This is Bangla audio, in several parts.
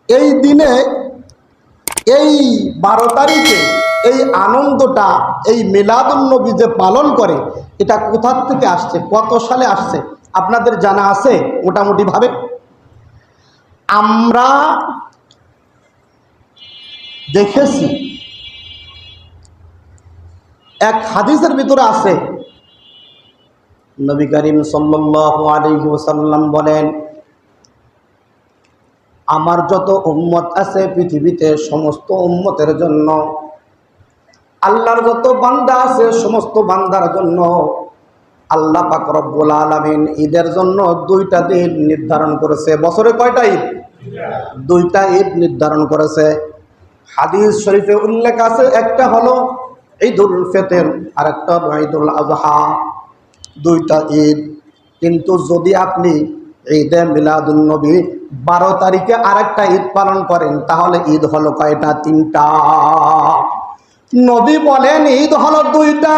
এই দিনে এই 12 তারিখে এই আনন্দটা, এই মিলাদুন্নবী যে পালন করে, এটা কোথা থেকে আসছে, কত সালে আসছে আপনাদের জানা আছে? মোটামুটি ভাবে আমরা দেখেছি, এক হাদিসের ভিতরে আছে, নবী করিম সাল্লাল্লাহু আলাইহি ওয়াসাল্লাম বলেন, আমার যত উম্মত আছে পৃথিবীতে সমস্ত উম্মতের জন্য, আল্লাহর যত বান্দা আছে সমস্ত বান্দার জন্য আল্লাহ পাক রব্বুল আলামিন ঈদের জন্য 2টা দিন নির্ধারণ করেছে। বছরে কয়টা ঈদ? 2টা ঈদ নির্ধারণ করেছে। হাদিস শরীফে উল্লেখ আছে, একটা হলো ঈদুল ফিতর আর একটা হলো ঈদুল আযহা, 2টা ঈদ। কিন্তু যদি আপনি ঈদে মিলাদুন্নবী 12 তারিখে আরেকটা ঈদ পালন করেন, তাহলে ঈদ হলো কয়টা? 3টা। নবী বলেন ঈদ হলো 2টা,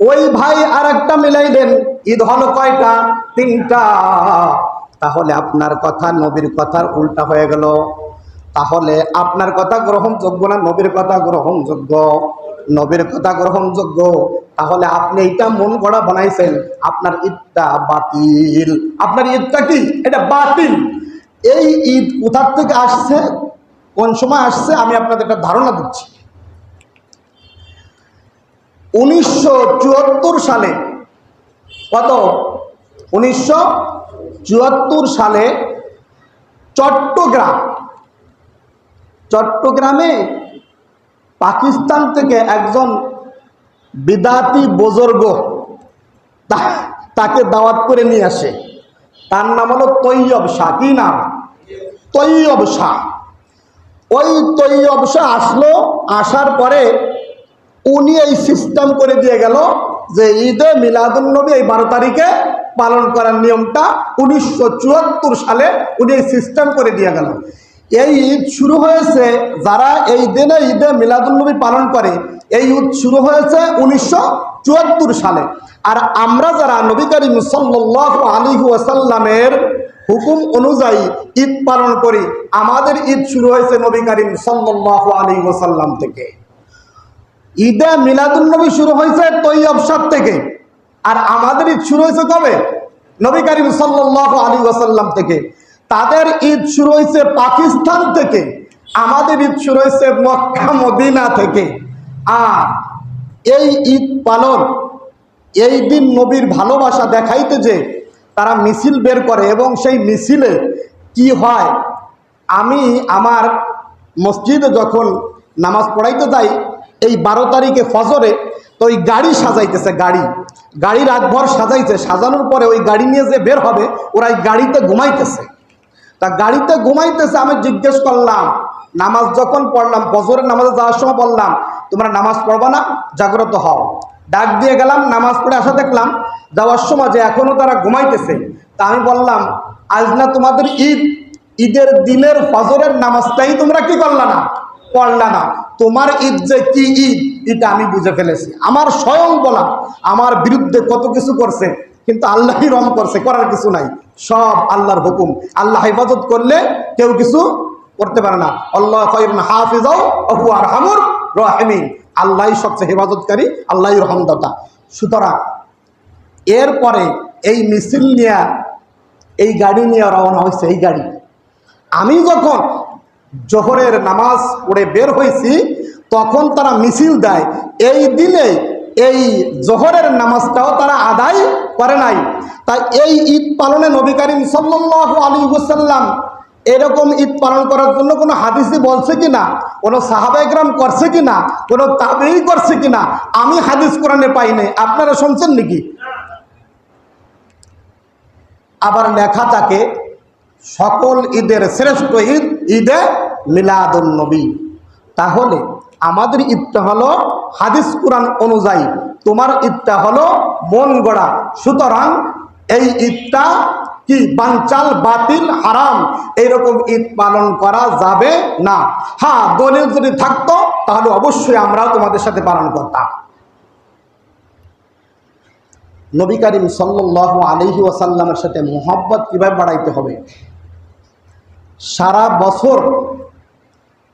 ওই ভাই আরেকটা মিলাইলেন, ঈদ হলো কয়টা? 3টা। তাহলে আপনার কথা নবীর কথার উল্টা হয়ে গেল। তাহলে আপনার কথা গ্রহণযোগ্য না নবীর কথা গ্রহণযোগ্য? নবীর কথা গ্রহণযোগ্য। তাহলে আপনি এইটা মন গড়া বানাইছেন, আপনার ঈদটা বাতিল। আপনার ঈদটা কি? এটা বাতিল। এই ঈদ কোথা থেকে আসছে, কোন সময় আসছে, আমি আপনাদের একটা ধারণা দিচ্ছি। 1974 সালে, কত? 1974 সালে চট্টগ্রামে পাকিস্তান থেকে একজন বিদাতি বুজুর্গ তাকে দাওয়াত করে নিয়ে আসে। তার নাম হলো তৈয়ব শাহ। কি নাম? তৈয়ব শাহ। ওই তৈয়ব শাহ আসলো, আসার পরে উনি এই সিস্টেম করে দিয়ে গেল যে ঈদে মিলাদুন্নবী এই 12 তারিখে পালন করার নিয়মটা 1974 সালে উনি এই সিস্টেম করে দিয়ে গেল। এই ঈদ শুরু হয়েছে, যারা এই দিনে ঈদে মিলাদুন্নবী পালন করে, এই ঈদ শুরু হয়েছে 1974 সালে। আর আমরা যারা নবী করিম সাল্লাল্লাহু আলাইহি ওয়াসাল্লামের হুকুম অনুযায়ী ঈদ পালন করি, আমাদের ঈদ শুরু হয়েছে নবী করিম সাল্লাল্লাহু আলাইহি ওয়াসাল্লাম থেকে। ঈদে মিলাদুন্নবী শুরু হয়েছে তৈয়ব শাহ থেকে, আর আমাদের ঈদ শুরু হয়েছে কবে? নবী করিম সাল্লাল্লাহু আলাইহি ওয়াসাল্লাম থেকে। তাদের ঈদ শুরু হয়েছে পাকিস্তান থেকে, আমাদের ঈদ শুরু হয়েছে মক্কা মদিনা থেকে। আর এই ঈদ পালন, এই দিন নবীর ভালোবাসা দেখাইতে যে তারা মিছিল বের করে, এবং সেই মিছিলে কি হয়, আমি আমার মসজিদে যখন নামাজ পড়াইতে যাই এই 12 তারিখে ফজরে, তো ওই গাড়ি সাজাইতেছে, গাড়ি রাতভর সাজাইছে, সাজানোর পরে ওই গাড়ি নিয়ে যে বের হবে, ওরা এই গাড়িতে ঘুমাইতেছে। তা গাড়িতে ঘুমাইতেছে, আমি জিজ্ঞেস করলাম, নামাজ যখন পড়লাম, ফজরের নামাজে যাওয়ার সময় বললাম, তোমরা নামাজ পড়বা না? জাগ্রত হও। ডাক দিয়ে গেলাম, নামাজ পড়ে আসা দেখলাম যাওয়ার সময় যে এখনো তারা ঘুমাইতেছে। তা আমি বললাম, আজ না তোমাদের ঈদ, ঈদের দিনের ফজরের নামাজটাই তোমরা কি করলা না? পড়লা না। তোমার ঈদ যে কি ঈদ, এটা আমি বুঝে ফেলেছি। আমার স্বয়ং বলা, আমার বিরুদ্ধে কত কিছু করছে, কিন্তু আল্লাহই রহম করছে, করার কিছু নাই, সব আল্লাহর হুকুম। আল্লাহ হেফাজত করলে কেউ কিছু করতে পারে না। আল্লাহ খায়রুন হাফিজাও ওয়া হুয়া আরহামুর রাহিমিন। আল্লাহই সবচেয়ে হেফাজতকারী, আল্লাহই রহমদাতা। সুতরাং এরপরে এই মিছিল নিয়ে, এই গাড়ি নিয়ে রওনা হয়েছে। এই গাড়ি, আমি যখন জোহরের নামাজ পড়ে বের হয়েছি, তখন তারা মিছিল দেয়। এই দিনে এই জোহরের নামাজটাও তারা আদায় করে নাই। তাই এই ঈদ পালনে নবী করিম সাল্লাল্লাহু আলাইহি ওয়াসাল্লাম এরকম ঈদ পালন করার জন্য কোনো হাদিসে বলছে কিনা, কোনো সাহাবায়ে কেরাম করছে কিনা, কোনো তাবেঈ করছে কিনা, আমি হাদিস কোরআনে পাই নাই। আপনারা শুনছেন নাকি? আবার লেখা থাকে সকল ঈদের শ্রেষ্ঠ ঈদ ঈদে মিলাদুন্নবী। তাহলে আমাদের ঈদটা হলো হাদিস কোরআন অনুযায়ী, তোমার ঈদটা হলো মন গড়া। সুতরাং এই ঈদটা কি বানচাল, বাতিল, হারাম, এইরকম ঈদ পালন করা যাবে না। হ্যাঁ, দলিল যদি থাকতো তাহলে অবশ্যই আমরাও তোমাদের সাথে পালন করতাম। নবী করিম সাল্লাল্লাহু আলাইহি ওয়াসাল্লামের সাথে মুহাব্বত কিভাবে বাড়াইতে হবে, সারা বছর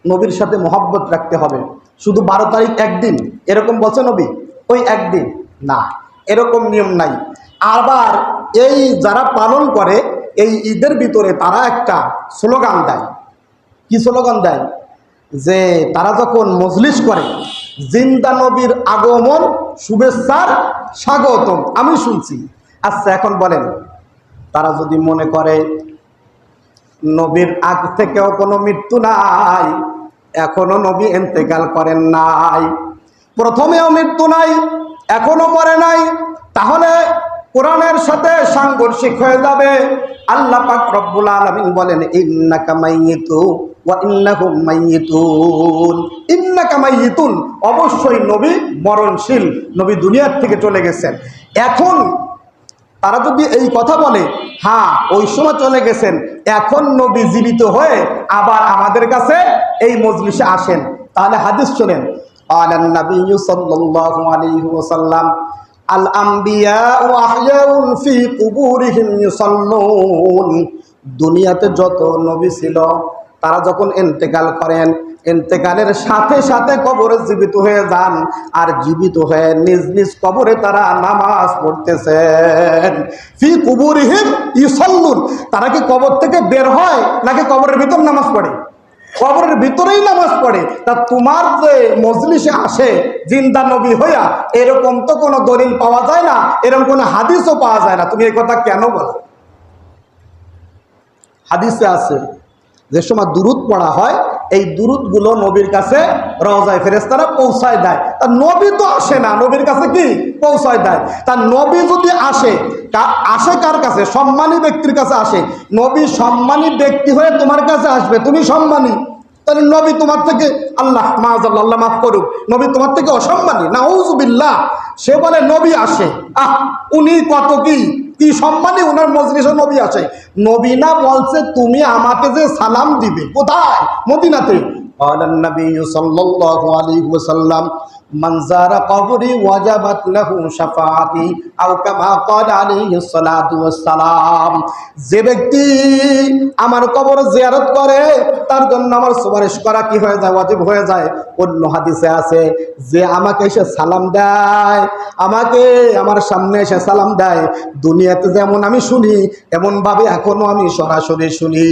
নবীর সাথে মহব্বত রাখতে হবে, শুধু 12 তারিখ একদিন এরকম বলছে নবী, ওই একদিন না, এরকম নিয়ম নাই। আবার এই যারা পালন করে এই ঈদের ভিতরে তারা একটা স্লোগান দেয়। কি স্লোগান দেয়? যে তারা যখন মজলিস করে, জিন্দা নবীর আগমন শুভেচ্ছার স্বাগতম। আমি শুনছি। আচ্ছা, এখন বলেন, তারা যদি মনে করে নবীর আগ থেকেও কোনো মৃত্যু নাই, এখনো নবী ইন্তেকাল করেন নাই, প্রথমেও মৃত্যু নাই, এখনো মরে নাই, তাহলে কোরআনের সাথে সাংঘর্ষিক হয়ে যাবে। আল্লাহ পাক রব্বুল আলামিন বলেন, ইন্নাকা মাইয়িতু ওয়া ইন্নাহুম মাইয়িতুন। ইন্নাকা মাইয়িতুন, অবশ্যই নবী মরণশীল, নবী দুনিয়ার থেকে চলে গেছেন। এখন তারা যদি এই কথা বলে, হ্যাঁ ওই সময় চলে গেছেন, এখন নবী জীবিত হয়ে আবার আমাদের কাছে এই মজলিসে আসেন, তাহলে হাদিস শোনেন। আলান নবী সাল্লাল্লাহু আলাইহি ওয়াসাল্লাম আল আম্বিয়াউ আহয়াউন ফি কুবুরিহিম ইউসাল্লুন। দুনিয়াতে যত নবী ছিল তারা যখন ইন্তেকাল করেন, ইন্তেকালের সাথে সাথে কবরে জীবিত হয়ে যান, আর জীবিত হয়ে নিজ নিজ কবরে তারা নামাজ পড়তেছেন। ফি কুবুরিহিম ইউসাল্লুন, তারা কি কবর থেকে বের হয় নাকি কবরের ভিতর নামাজ পড়ে? কবরের ভিতরেই নামাজ পড়ে। তা তোমার যে মজলিসে আসে জিন্দা নবী হইয়া, এরকম তো কোনো দলিল পাওয়া যায় না, এরকম কোনো হাদিসও পাওয়া যায় না, তুমি এই কথা কেন বলো? হাদিসে আছে যে সময় দুরুদ পড়া হয়, এই দুরুদগুলো নবীর কাছে রওজায়ে ফেরেশতারা পৌঁছায় দেয়। তা নবী তো আসে না, নবীর কাছে কি পৌঁছায় দেয়? তা নবী যদি আসে, আসে কার কাছে? সম্মানী ব্যক্তির কাছে আসে। নবী সম্মানী ব্যক্তি হয়ে তোমার কাছে আসবে, তুমি সম্মানী, তাহলে নবী তোমার থেকে, আল্লাহ মাআযাল্লাহ, আল্লাহ মাফ করুক, নবী তোমার থেকে অসম্মানী? নাউযুবিল্লাহ। সে বলে নবী আসে, উনি কত কি কি সম্মানী, উনার মজলিসে নবী আসে। নবী না বলছে তুমি আমাকে যে সালাম দিবে, কোথায়? মদিনাতে। ক্বালান নবী সাল্লাল্লাহু আলাইহি ওয়াসাল্লাম মান যারা কবরি ওয়াজাবাত লাহু শাফাআতি আও কামা ক্বালা আলাইহিস সালাতু ওয়াস সালাম। যে ব্যক্তি আমার কবর জিয়ারত করে তার জন্য আমার সুপারিশ করা কি হয়ে যায়? ওয়াজিব হয়ে যায়। অন্য হাদিসে আছে যে আমাকে এসে সালাম দেয়, আমাকে আমার সামনে এসে সালাম দেয়, দুনিয়াতে যেমন আমি শুনি এমন ভাবে এখনো আমি সরাসরি শুনি।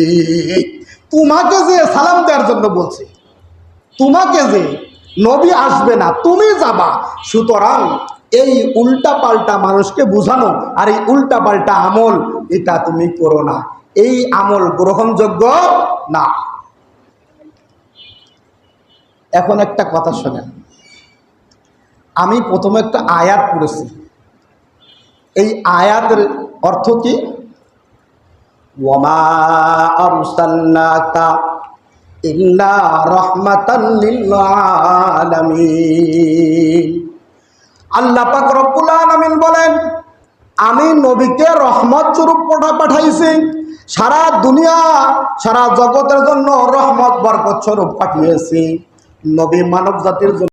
তোমাকে যে সালাম দেওয়ার জন্য বলছে, তোমাকে যে, নবী আসবে না, তুমি যাবা। সুতরাং এই উল্টা পাল্টা মানুষকে বুঝানো আর এই উল্টা পাল্টা আমল, এটা তুমি করো না, এই আমল গ্রহণযোগ্য না। এখন একটা কথা শোনেন, আমি প্রথমে একটা আয়াত পড়েছি, এই আয়াতের অর্থ কি? ওয়ামা আরসালনাকা ইল্লা রাহমাতাল লিল আলামিন। আল্লাহ পাক রব্বুল আলামিন বলেন, আমি নবীকে রহমত স্বরূপ পাঠাইছি, সারা দুনিয়া সারা জগতের জন্য রহমত বরকত স্বরূপ পাঠিয়েছি। নবী মানব জাতির জন্য